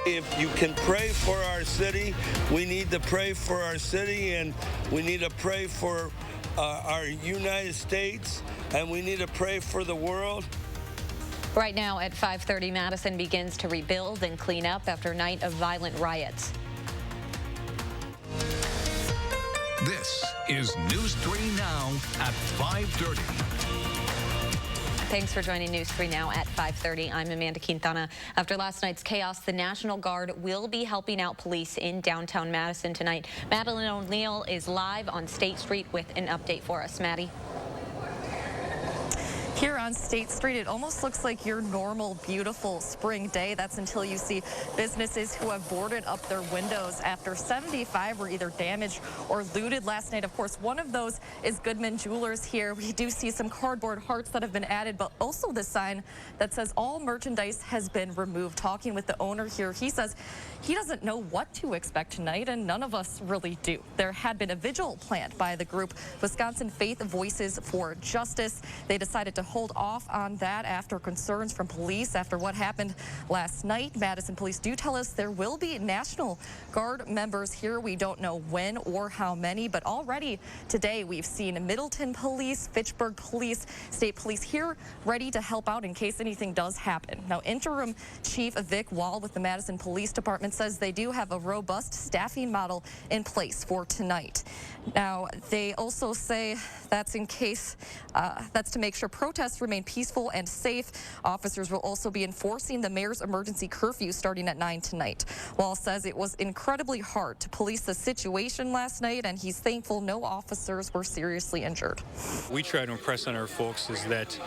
If you can pray for our city, we need to pray for our city, and we need to pray for our United States, and we need to pray for the world. Right now at 5:30, Madison begins to rebuild and clean up after a night of violent riots. This is News 3 Now at 5:30. Thanks for joining News 3 Now at 5:30. I'm Amanda Quintana. After last night's chaos, the National Guard will be helping out police in downtown Madison tonight. Madeline O'Neill is live on State Street with an update for us. Maddie. Here on State Street, it almost looks like your normal, beautiful spring day. That's until you see businesses who have boarded up their windows after 75 were either damaged or looted last night. Of course, one of those is Goodman Jewelers here. We do see some cardboard hearts that have been added, but also the sign that says all merchandise has been removed. Talking with the owner here, he says he doesn't know what to expect tonight, and none of us really do. There had been a vigil planned by the group Wisconsin Faith Voices for Justice. They decided to hold off on that after concerns from police after what happened last night. Madison police do tell us there will be National Guard members here. We don't know when or how many, but already today we've seen Middleton Police, Fitchburg Police, State Police here ready to help out in case anything does happen. Now, Interim Chief Vic Wall with the Madison Police Department says they do have a robust staffing model in place for tonight. Now, they also say that's in case, that's to make sure protests remain peaceful and safe. Officers will also be enforcing the mayor's emergency curfew starting at 9 tonight. Wall says it was incredibly hard to police the situation last night, and he's thankful no officers were seriously injured. We try to impress on our folks is that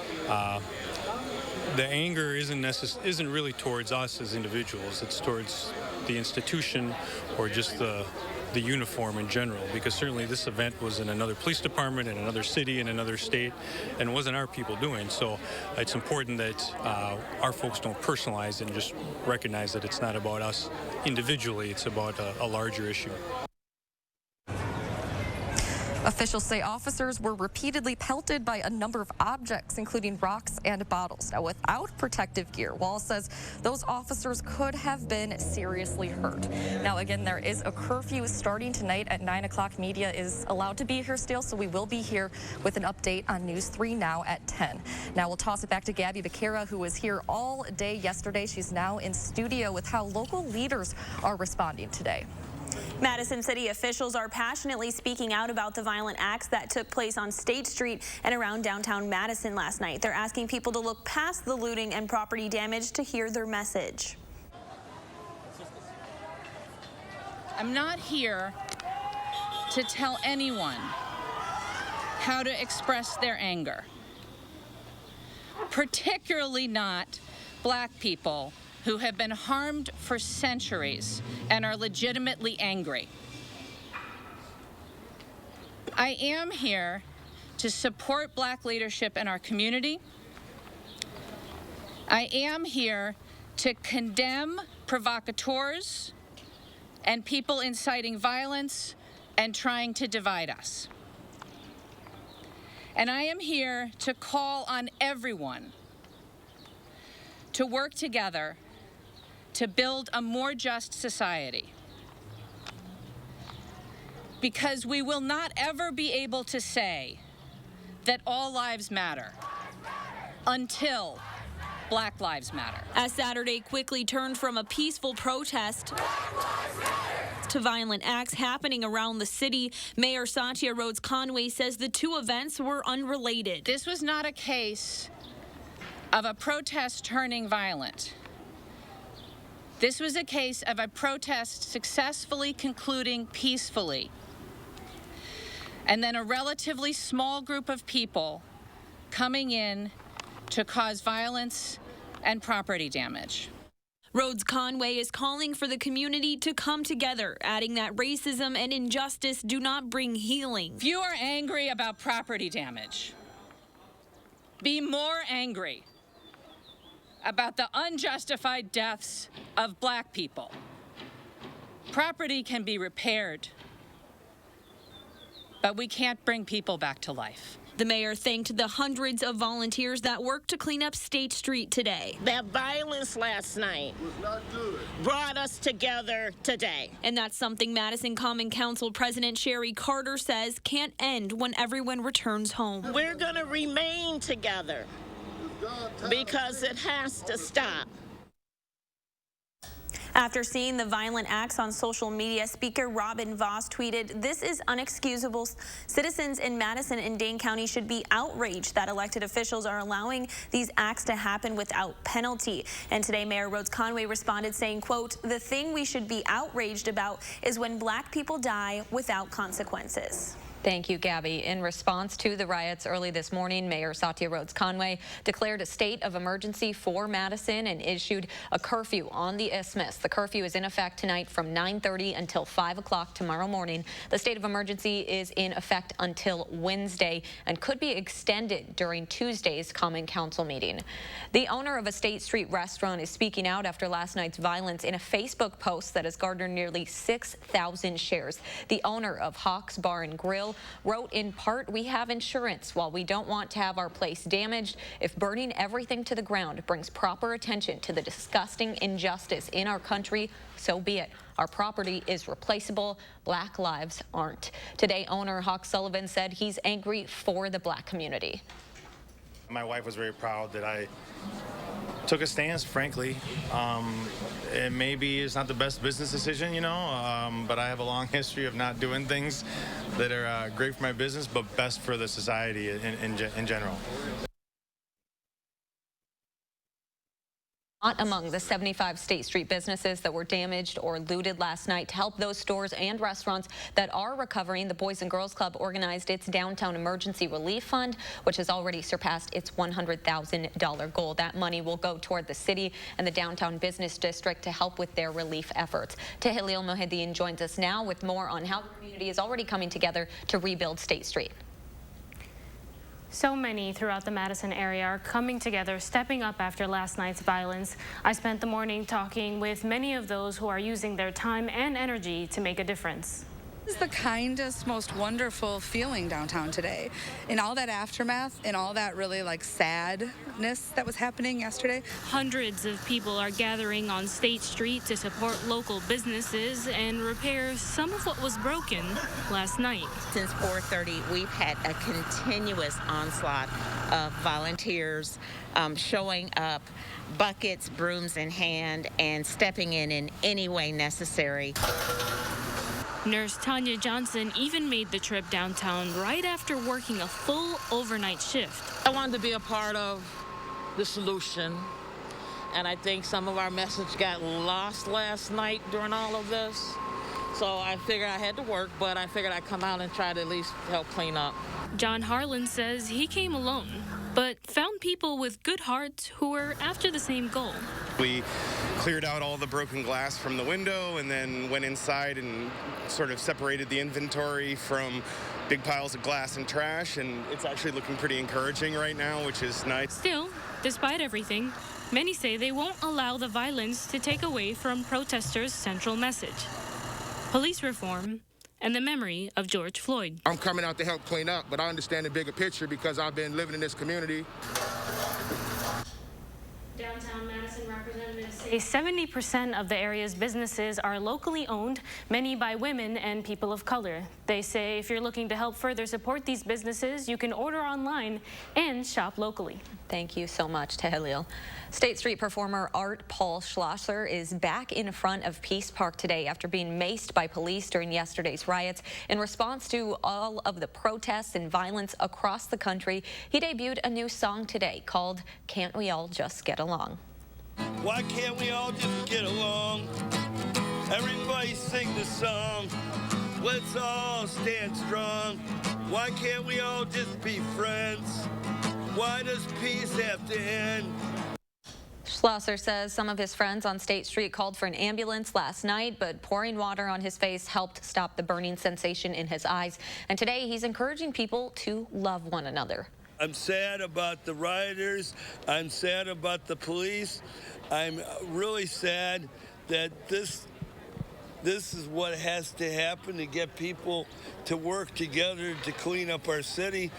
the anger isn't really towards us as individuals. It's towards the institution or just the uniform in general, because certainly this event was in another police department, in another city, in another state, and it wasn't our people doing. So it's important that our folks don't personalize and just recognize that it's not about us individually, it's about a larger issue. Officials say officers were repeatedly pelted by a number of objects, including rocks and bottles. Now, without protective gear, Wall says those officers could have been seriously hurt. Now, again, there is a curfew starting tonight at 9 o'clock. Media is allowed to be here still, so we will be here with an update on News 3 Now at 10. Now, we'll toss it back to Gabby Becerra, who was here all day yesterday. She's now in studio with how local leaders are responding today. Madison City officials are passionately speaking out about the violent acts that took place on State Street and around downtown Madison last night. They're asking people to look past the looting and property damage to hear their message. I'm not here to tell anyone how to express their anger, particularly not Black people who have been harmed for centuries and are legitimately angry. I am here to support Black leadership in our community. I am here to condemn provocateurs and people inciting violence and trying to divide us. And I am here to call on everyone to work together to build a more just society. Because we will not ever be able to say that all lives matter until Black Lives Matter. As Saturday quickly turned from a peaceful protest to violent acts happening around the city, Mayor Satya Rhodes Conway says the two events were unrelated. This was not a case of a protest turning violent. This was a case of a protest successfully concluding peacefully, and then a relatively small group of people coming in to cause violence and property damage. Rhodes Conway is calling for the community to come together, adding that racism and injustice do not bring healing. If you are angry about property damage, be more angry about the unjustified deaths of Black people. Property can be repaired, but we can't bring people back to life. The mayor thanked the hundreds of volunteers that worked to clean up State Street today. That violence last night brought us together today. And that's something Madison Common Council President Sherry Carter says can't end when everyone returns home. We're going to remain together because it has to stop. After seeing the violent acts on social media, Speaker Robin Vos tweeted, "This is unexcusable. Citizens in Madison and Dane County should be outraged that elected officials are allowing these acts to happen without penalty." And today, Mayor Rhodes Conway responded saying, quote, "The thing we should be outraged about is when black people die without consequences." Thank you, Gabby. In response to the riots early this morning, Mayor Satya Rhodes Conway declared a state of emergency for Madison and issued a curfew on the Isthmus. The curfew is in effect tonight from 9:30 until 5 o'clock tomorrow morning. The state of emergency is in effect until Wednesday and could be extended during Tuesday's Common Council meeting. The owner of a State Street restaurant is speaking out after last night's violence in a Facebook post that has garnered nearly 6,000 shares. The owner of Hawks Bar and Grill wrote in part, "We have insurance. While we don't want to have our place damaged, if burning everything to the ground brings proper attention to the disgusting injustice in our country, so be it. Our property is replaceable. Black lives aren't." Today, owner Hawk Sullivan said he's angry for the black community. My wife was very proud that I took a stance, frankly. It maybe is not the best business decision, but I have a long history of not doing things that are great for my business, but best for the society in general. Not among the 75 State Street businesses that were damaged or looted last night. To help those stores and restaurants that are recovering, the Boys and Girls Club organized its Downtown Emergency Relief Fund, which has already surpassed its $100,000 goal. That money will go toward the city and the Downtown Business District to help with their relief efforts. Tehilil Mohideen joins us now with more on how the community is already coming together to rebuild State Street. So many throughout the Madison area are coming together, stepping up after last night's violence. I spent the morning talking with many of those who are using their time and energy to make a difference. This is the kindest, most wonderful feeling downtown today. In all that aftermath and all that really sadness that was happening yesterday. Hundreds of people are gathering on State Street to support local businesses and repair some of what was broken last night. Since 4:30, we've had a continuous onslaught of volunteers showing up, buckets, brooms in hand, and stepping in any way necessary. Nurse Tanya Johnson even made the trip downtown right after working a full overnight shift. I wanted to be a part of the solution, and I think some of our message got lost last night during all of this. So I figured I had to work, but I figured I'd come out and try to at least help clean up. John Harlan says he came alone, but found people with good hearts who were after the same goal. We cleared out all the broken glass from the window and then went inside and sort of separated the inventory from big piles of glass and trash, and it's actually looking pretty encouraging right now, which is nice. Still, despite everything, many say they won't allow the violence to take away from protesters' central message: police reform and the memory of George Floyd. I'm coming out to help clean up, but I understand the bigger picture because I've been living in this community. Downtown Madison representatives say 70% of the area's businesses are locally owned, many by women and people of color. They say if you're looking to help further support these businesses, you can order online and shop locally. Thank you so much, Tehilil. State Street performer Art Paul Schlosser is back in front of Peace Park today after being maced by police during yesterday's riots. In response to all of the protests and violence across the country, he debuted a new song today called "Can't We All Just Get Along?" Why can't we all just get along? Everybody sing the song. Let's all stand strong. Why can't we all just be friends? Why does peace have to end? Schlosser says some of his friends on State Street called for an ambulance last night, but pouring water on his face helped stop the burning sensation in his eyes. And today he's encouraging people to love one another. I'm sad about the rioters. I'm sad about the police. I'm really sad that this is what has to happen to get people to work together to clean up our city.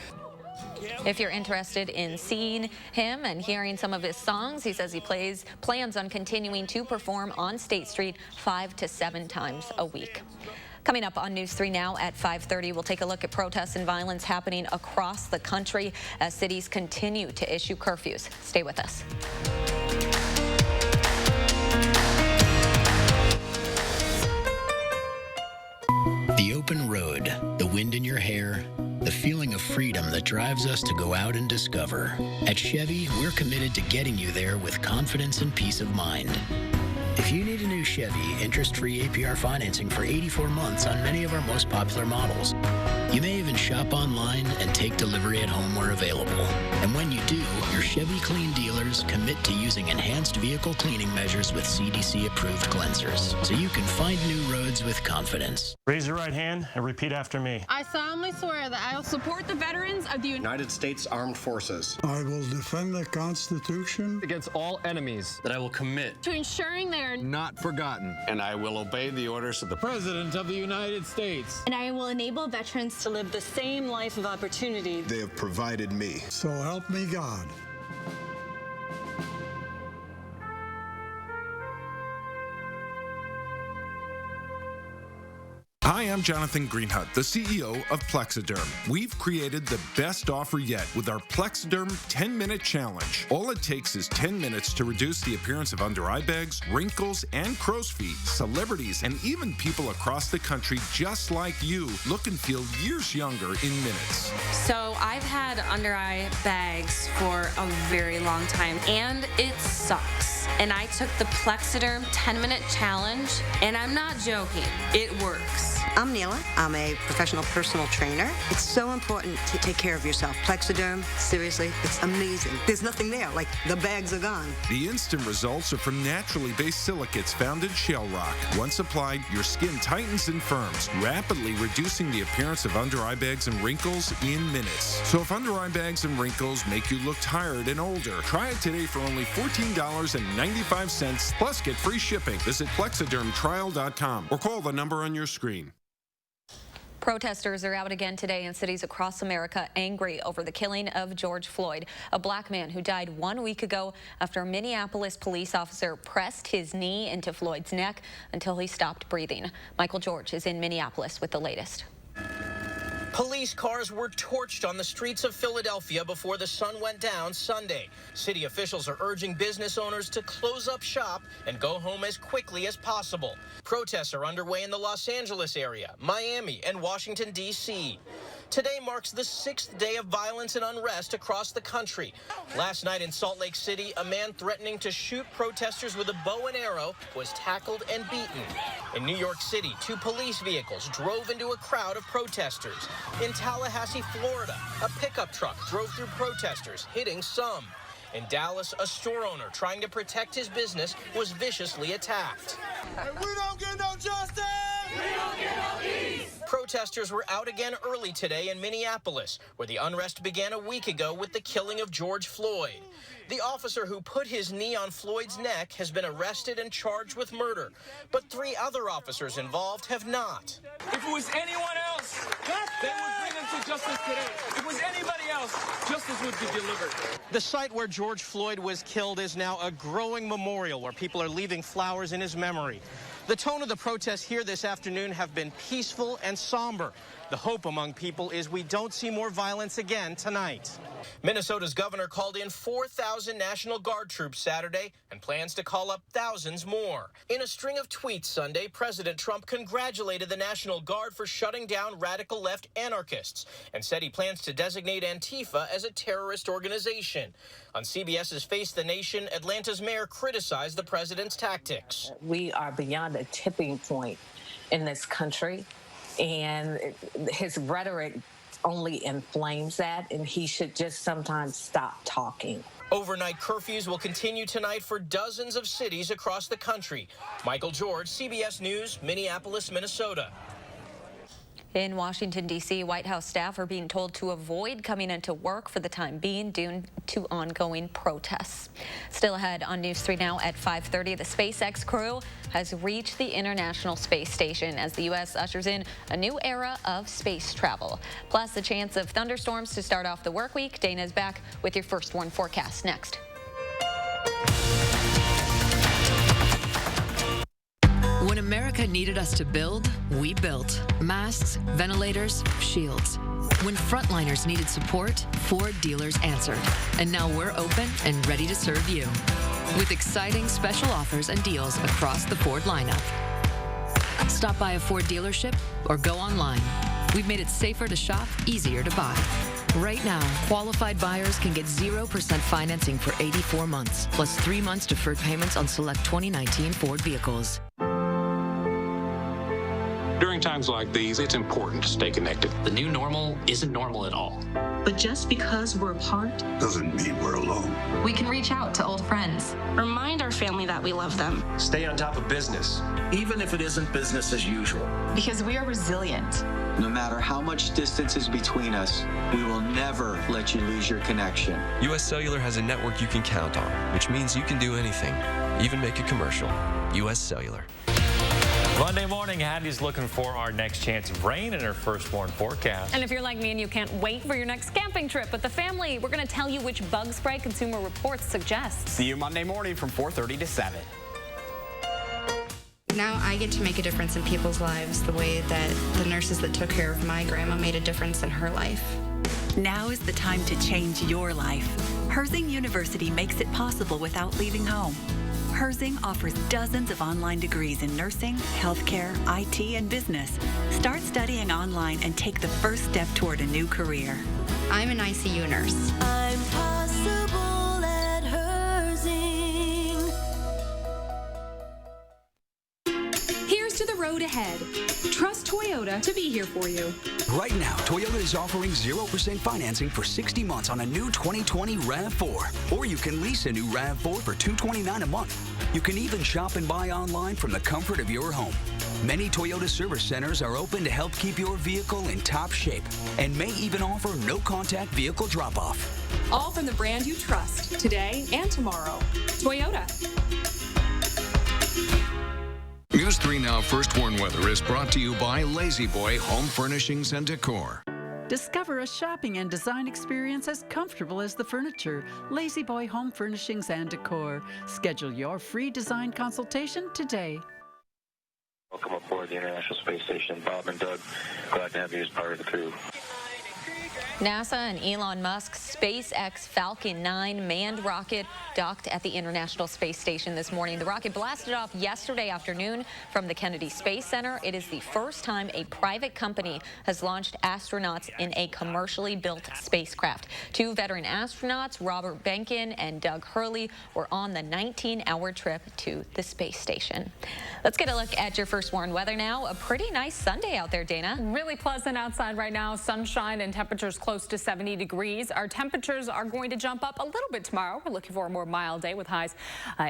If you're interested in seeing him and hearing some of his songs, he says he plans on continuing to perform on State Street 5 to 7 times a week. Coming up on News 3 Now at 5:30, we'll take a look at protests and violence happening across the country as cities continue to issue curfews. Stay with us. The open road, the wind in your hair, the feeling of freedom that drives us to go out and discover. At Chevy, we're committed to getting you there with confidence and peace of mind. If you need a new Chevy, interest-free APR financing for 84 months on many of our most popular models. You may even shop online and take delivery at home where available. And when you do, your Chevy Clean dealers commit to using enhanced vehicle cleaning measures with CDC-approved cleansers, so you can find new roads with confidence. Raise your right hand and repeat after me. I solemnly swear that I will support the veterans of the United States Armed Forces. I will defend the Constitution against all enemies. That I will commit to ensuring they are not forgotten. And I will obey the orders of the President of the United States. And I will enable veterans to live the same life of opportunity they have provided me. So help me God. Hi, I'm Jonathan Greenhut, the CEO of Plexiderm. We've created the best offer yet with our Plexiderm 10-minute challenge. All it takes is 10 minutes to reduce the appearance of under-eye bags, wrinkles, and crow's feet. Celebrities and even people across the country just like you look and feel years younger in minutes. So I've had under-eye bags for a very long time, and it sucks. And I took the Plexiderm 10-minute challenge, and I'm not joking. It works. I'm Neela. I'm a professional personal trainer. It's so important to take care of yourself. Plexiderm, seriously, it's amazing. There's nothing there, like the bags are gone. The instant results are from naturally based silicates found in shale rock. Once applied, your skin tightens and firms, rapidly reducing the appearance of under-eye bags and wrinkles in minutes. So if under-eye bags and wrinkles make you look tired and older, try it today for only $14.95, plus get free shipping. Visit plexidermtrial.com or call the number on your screen. Protesters are out again today in cities across America, angry over the killing of George Floyd, a black man who died 1 week ago after a Minneapolis police officer pressed his knee into Floyd's neck until he stopped breathing. Michael George is in Minneapolis with the latest. Police cars were torched on the streets of Philadelphia before the sun went down Sunday. City officials are urging business owners to close up shop and go home as quickly as possible. Protests are underway in the Los Angeles area, Miami, and Washington, D.C. Today marks the 6th day of violence and unrest across the country. Last night in Salt Lake City, a man threatening to shoot protesters with a bow and arrow was tackled and beaten. In New York City, 2 police vehicles drove into a crowd of protesters. In Tallahassee, Florida, a pickup truck drove through protesters, hitting some. In Dallas, a store owner trying to protect his business was viciously attacked. And we don't get no justice! We don't get no peace! Protesters were out again early today in Minneapolis, where the unrest began a week ago with the killing of George Floyd. The officer who put his knee on Floyd's neck has been arrested and charged with murder, but 3 other officers involved have not. If it was anyone else, they would bring them to justice today. If it was anybody else, justice would be delivered. The site where George Floyd was killed is now a growing memorial where people are leaving flowers in his memory. The tone of the protests here this afternoon have been peaceful and somber. The hope among people is we don't see more violence again tonight. Minnesota's governor called in 4,000 National Guard troops Saturday and plans to call up thousands more. In a string of tweets Sunday, President Trump congratulated the National Guard for shutting down radical left anarchists and said he plans to designate Antifa as a terrorist organization. On CBS's Face the Nation, Atlanta's mayor criticized the president's tactics. We are beyond a tipping point in this country, and his rhetoric only inflames that, and he should just sometimes stop talking. Overnight curfews will continue tonight for dozens of cities across the country. Michael George, CBS News, Minneapolis, Minnesota. In Washington, D.C., White House staff are being told to avoid coming into work for the time being due to ongoing protests. Still ahead on News 3 Now at 5:30, the SpaceX crew has reached the International Space Station as the U.S. ushers in a new era of space travel. Plus, the chance of thunderstorms to start off the work week. Dana is back with your First Warn forecast next. When America needed us to build, we built. Masks, ventilators, shields. When frontliners needed support, Ford dealers answered. And now we're open and ready to serve you. With exciting special offers and deals across the Ford lineup. Stop by a Ford dealership or go online. We've made it safer to shop, easier to buy. Right now, qualified buyers can get 0% financing for 84 months, plus 3 months deferred payments on select 2019 Ford vehicles. During times like these, it's important to stay connected. The new normal isn't normal at all. But just because we're apart doesn't mean we're alone. We can reach out to old friends. Remind our family that we love them. Stay on top of business, even if it isn't business as usual. Because we are resilient. No matter how much distance is between us, we will never let you lose your connection. U.S. Cellular has a network you can count on, which means you can do anything, even make a commercial. U.S. Cellular. Monday morning, Hattie's looking for our next chance of rain in her First Warn forecast. And if you're like me and you can't wait for your next camping trip with the family, we're going to tell you which bug spray Consumer Reports suggests. See you Monday morning from 4:30 to 7. Now I get to make a difference in people's lives the way that the nurses that took care of my grandma made a difference in her life. Now is the time to change your life. Herzing University makes it possible without leaving home. Herzing offers dozens of online degrees in nursing, healthcare, IT, and business. Start studying online and take the first step toward a new career. I'm an ICU nurse. I'm possible at Herzing. Here's to the road ahead. Trust Toyota to be here for you. Right now, Toyota is offering 0% financing for 60 months on a new 2020 RAV4. Or you can lease a new RAV4 for $229 a month. You can even shop and buy online from the comfort of your home. Many Toyota service centers are open to help keep your vehicle in top shape and may even offer no-contact vehicle drop-off. All from the brand you trust today and tomorrow. Toyota. News 3 Now First Warn Weather is brought to you by Lazy Boy Home Furnishings and Decor. Discover a shopping and design experience as comfortable as the furniture. Lazy Boy Home Furnishings and Decor. Schedule your free design consultation today. Welcome aboard the International Space Station. Bob and Doug, glad to have you as part of the crew. NASA and Elon Musk's SpaceX Falcon 9 manned rocket docked at the International Space Station this morning. The rocket blasted off yesterday afternoon from the Kennedy Space Center. It is the first time a private company has launched astronauts in a commercially built spacecraft. Two veteran astronauts, Robert Behnken and Doug Hurley, were on the 19-hour trip to the space station. Let's get a look at your First Warn weather now. A pretty nice Sunday out there, Dana. Really pleasant outside right now. Sunshine and temperatures close to 70 degrees. Our temperatures are going to jump up a little bit tomorrow. We're looking for a more mild day with highs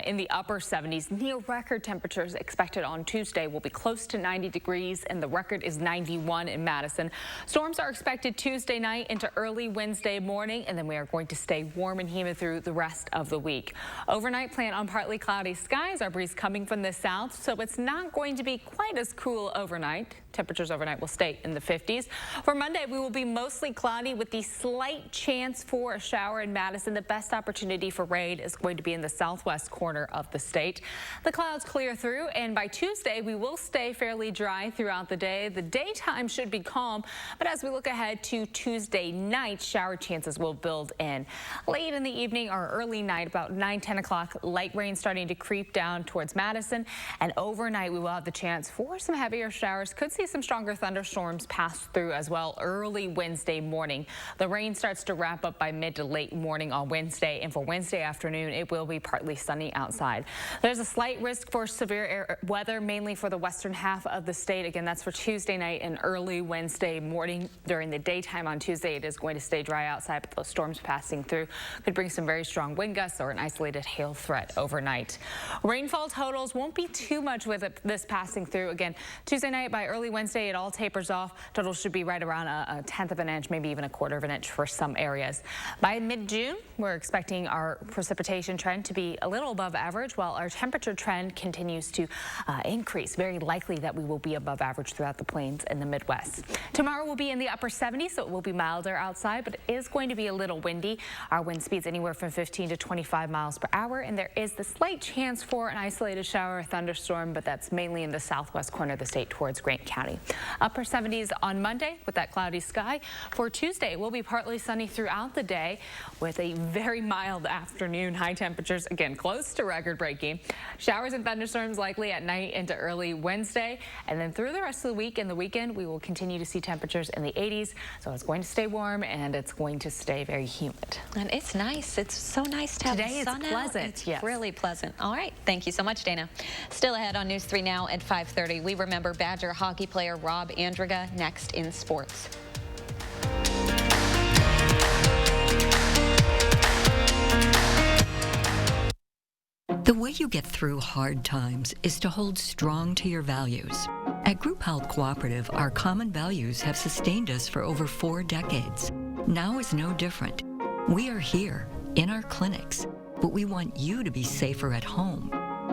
in the upper 70s. Near record temperatures expected on Tuesday will be close to 90 degrees, and the record is 91 in Madison. Storms are expected Tuesday night into early Wednesday morning, and then we are going to stay warm and humid through the rest of the week. Overnight, plan on partly cloudy skies. Our breeze coming from the south, so it's not going to be quite as cool overnight. Temperatures overnight will stay in the 50s. For Monday, we will be mostly cloudy with the slight chance for a shower in Madison. The best opportunity for rain is going to be in the southwest corner of the state. The clouds clear through, and by Tuesday, we will stay fairly dry throughout the day. The daytime should be calm, but as we look ahead to Tuesday night, shower chances will build in. Late in the evening or early night, about 9-10 o'clock, light rain starting to creep down towards Madison, and overnight we will have the chance for some heavier showers. Could see some stronger thunderstorms pass through as well early Wednesday morning. morning. The rain starts to wrap up by mid to late morning on Wednesday, and for Wednesday afternoon, it will be partly sunny outside. There's a slight risk for severe weather, mainly for the western half of the state. Again, that's for Tuesday night and early Wednesday morning. During the daytime on Tuesday, it is going to stay dry outside, but those storms passing through could bring some very strong wind gusts or an isolated hail threat overnight. Rainfall totals won't be too much with this passing through. Again, Tuesday night by early Wednesday, it all tapers off. Totals should be right around a tenth of an inch, maybe even a quarter of an inch for some areas. By mid-June, we're expecting our precipitation trend to be a little above average, while our temperature trend continues to increase. Very likely that we will be above average throughout the plains and the Midwest. Tomorrow will be in the upper 70s, so it will be milder outside, but it is going to be a little windy. Our wind speeds anywhere from 15 to 25 miles per hour, and there is the slight chance for an isolated shower or thunderstorm, but that's mainly in the southwest corner of the state towards Grant County. Upper 70s on Monday with that cloudy sky. For Tuesday, we'll be partly sunny throughout the day with a very mild afternoon. High temperatures, again, close to record-breaking. Showers and thunderstorms likely at night into early Wednesday, and then through the rest of the week and the weekend, we will continue to see temperatures in the 80s. So it's going to stay warm and it's going to stay very humid. And it's nice. It's so nice to have Today the sun it's pleasant. Out. It's really pleasant. All right. Thank you so much, Dana. Still ahead on News 3 Now at 5:30. We remember Badger hockey player Rob Andringa next in sports. The way you get through hard times is to hold strong to your values. At Group Health Cooperative, our common values have sustained us for over 4 decades. Now is no different. We are here, in our clinics, but we want you to be safer at home.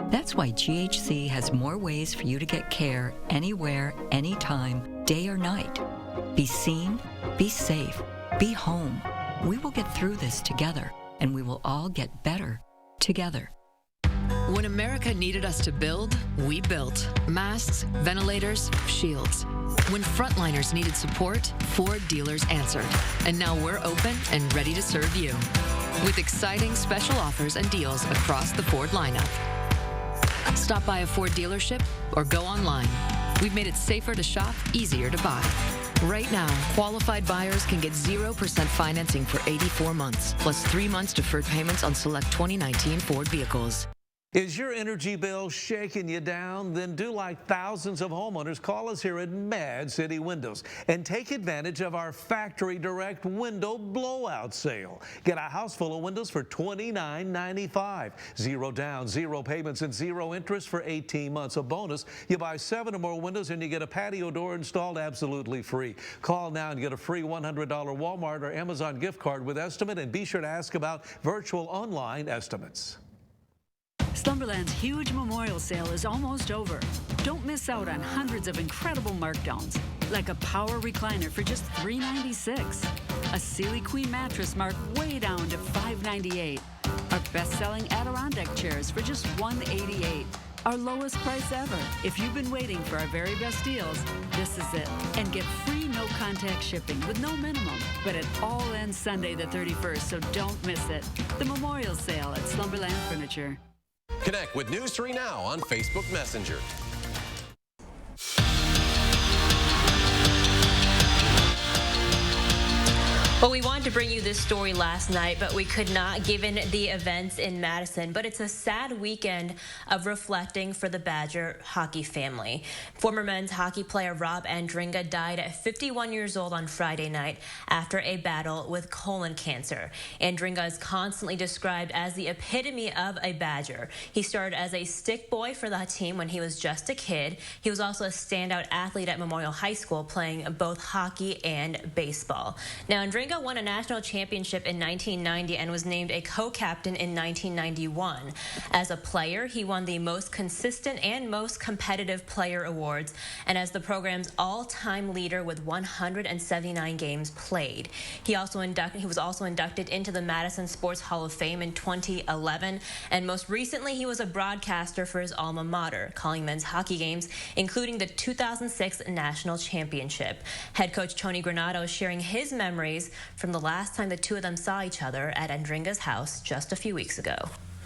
That's why GHC has more ways for you to get care anywhere, anytime, day or night. Be seen, be safe, be home. We will get through this together, and we will all get better together. When America needed us to build, we built. Masks, ventilators, shields. When frontliners needed support, Ford dealers answered. And now we're open and ready to serve you. With exciting special offers and deals across the Ford lineup. Stop by a Ford dealership or go online. We've made it safer to shop, easier to buy. Right now, qualified buyers can get 0% financing for 84 months, plus 3 months deferred payments on select 2019 Ford vehicles. Is your energy bill shaking you down? Then do like thousands of homeowners. Call us here at Mad City Windows and take advantage of our factory direct window blowout sale. Get a house full of windows for $29.95. 0 down, 0 payments, and 0 interest for 18 months. A bonus, you buy 7 or more windows and you get a patio door installed absolutely free. Call now and get a free $100 Walmart or Amazon gift card with estimate, and be sure to ask about virtual online estimates. Slumberland's huge memorial sale is almost over. Don't miss out on hundreds of incredible markdowns, like a power recliner for just $396, a Sealy Queen mattress marked way down to $598, our best-selling Adirondack chairs for just $188, our lowest price ever. If you've been waiting for our very best deals, this is it. And get free no-contact shipping with no minimum. But it all ends Sunday the 31st, so don't miss it. The memorial sale at Slumberland Furniture. Connect with News 3 Now on Facebook Messenger. Well, we wanted to bring you this story last night, but we could not given the events in Madison. But it's a sad weekend of reflecting for the Badger hockey family. Former men's hockey player Rob Andringa died at 51 years old on Friday night after a battle with colon cancer. Andringa is constantly described as the epitome of a Badger. He started as a stick boy for the team when he was just a kid. He was also a standout athlete at Memorial High School, playing both hockey and baseball. Now, Andringa won a national championship in 1990 and was named a co-captain in 1991. As a player, he won the most consistent and most competitive player awards, and as the program's all-time leader with 179 games played. He was also inducted into the Madison Sports Hall of Fame in 2011, and most recently he was a broadcaster for his alma mater, calling men's hockey games, including the 2006 national championship. Head coach Tony Granato is sharing his memories from the last time the two of them saw each other at Andringa's house just a few weeks ago.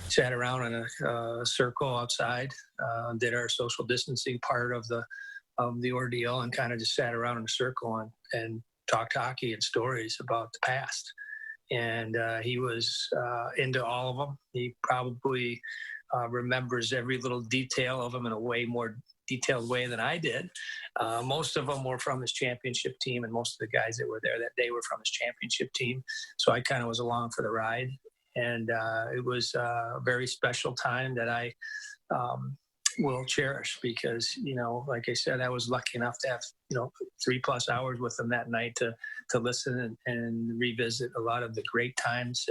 Sat around in a circle outside, did our social distancing part of the ordeal, and kind of just sat around in a circle and talked hockey and stories about the past. And he was into all of them. He probably remembers every little detail of them in a way more detailed way than I did. Most of them were from his championship team, and most of the guys that were there that day were from his championship team. So I kind of was along for the ride. And it was a very special time that I will cherish because, you know, like I said, I was lucky enough to have, 3+ hours with him that night to listen and revisit a lot of the great times.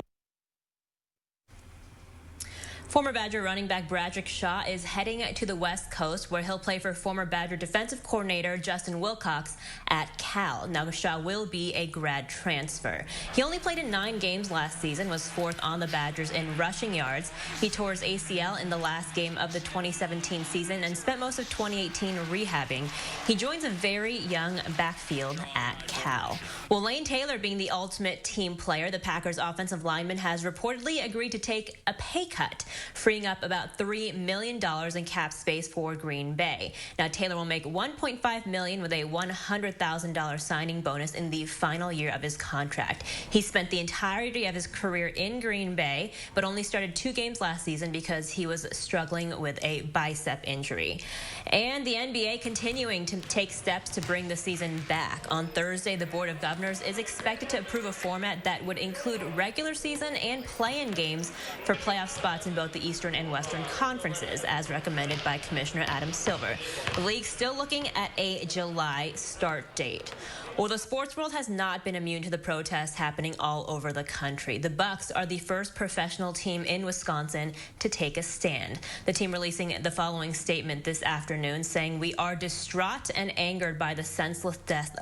Former Badger running back Bradrick Shaw is heading to the West Coast, where he'll play for former Badger defensive coordinator Justin Wilcox at Cal. Now, Shaw will be a grad transfer. He only played in 9 games last season, was 4th on the Badgers in rushing yards. He tore his ACL in the last game of the 2017 season and spent most of 2018 rehabbing. He joins a very young backfield at Cal. Well, Lane Taylor being the ultimate team player, the Packers offensive lineman has reportedly agreed to take a pay cut, freeing up about $3 million in cap space for Green Bay. Now, Taylor will make $1.5 million with a $100,000 signing bonus in the final year of his contract. He spent the entirety of his career in Green Bay, but only started 2 games last season because he was struggling with a bicep injury. And the NBA continuing to take steps to bring the season back. On Thursday, the Board of Governors is expected to approve a format that would include regular season and play-in games for playoff spots in both the Eastern and Western conferences, as recommended by Commissioner Adam Silver. The league's still looking at a July start date. Well, the sports world has not been immune to the protests happening all over the country. The Bucks are the first professional team in Wisconsin to take a stand. The team releasing the following statement this afternoon, saying, "We are distraught and angered by the senseless death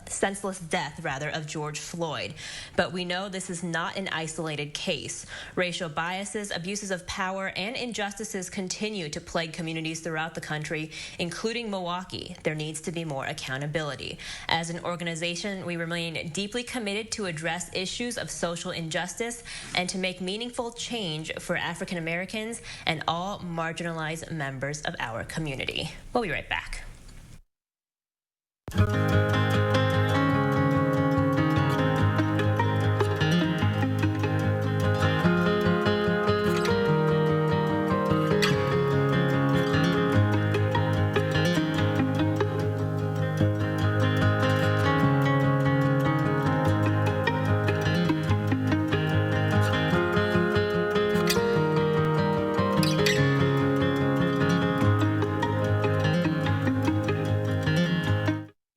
of George Floyd. But we know this is not an isolated case. Racial biases, abuses of power, and injustices continue to plague communities throughout the country, including Milwaukee. There needs to be more accountability. As an organization, we remain deeply committed to address issues of social injustice and to make meaningful change for African Americans and all marginalized members of our community." We'll be right back.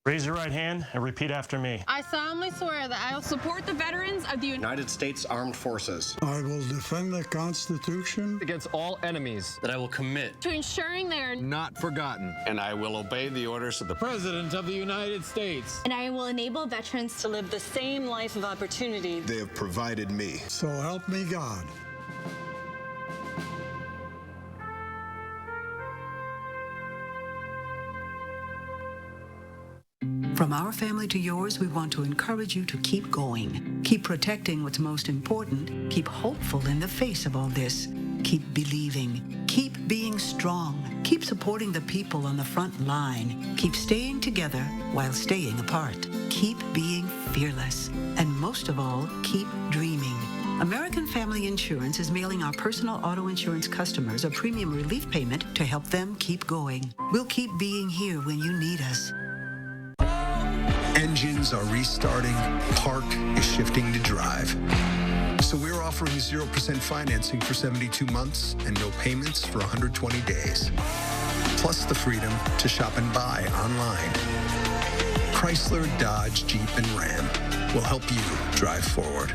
Raise your right hand and repeat after me. I solemnly swear that I will support the veterans of the United States Armed Forces. I will defend the Constitution Against all enemies. That I will commit to ensuring they are not forgotten. And I will obey the orders of the President of the United States. And I will enable veterans to live the same life of opportunity they have provided me. So help me God. From our family to yours, we want to encourage you to keep going. Keep protecting what's most important. Keep hopeful in the face of all this. Keep believing. Keep being strong. Keep supporting the people on the front line. Keep staying together while staying apart. Keep being fearless. And most of all, keep dreaming. American Family Insurance is mailing our personal auto insurance customers a premium relief payment to help them keep going. We'll keep being here when you need us. Engines are restarting, park is shifting to drive. So we're offering 0% financing for 72 months and no payments for 120 days. Plus the freedom to shop and buy online. Chrysler, Dodge, Jeep, and Ram will help you drive forward.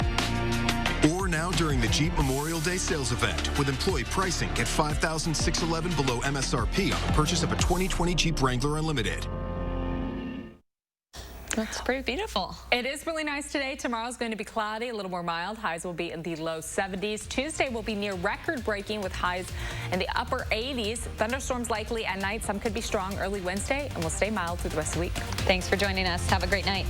Or now during the Jeep Memorial Day sales event with employee pricing at $5,611 below MSRP on the purchase of a 2020 Jeep Wrangler Unlimited. Looks pretty beautiful. It is really nice today. Tomorrow's going to be cloudy, a little more mild. Highs will be in the low 70s. Tuesday will be near record-breaking with highs in the upper 80s. Thunderstorms likely at night. Some could be strong early Wednesday, and will stay mild through the rest of the week. Thanks for joining us. Have a great night.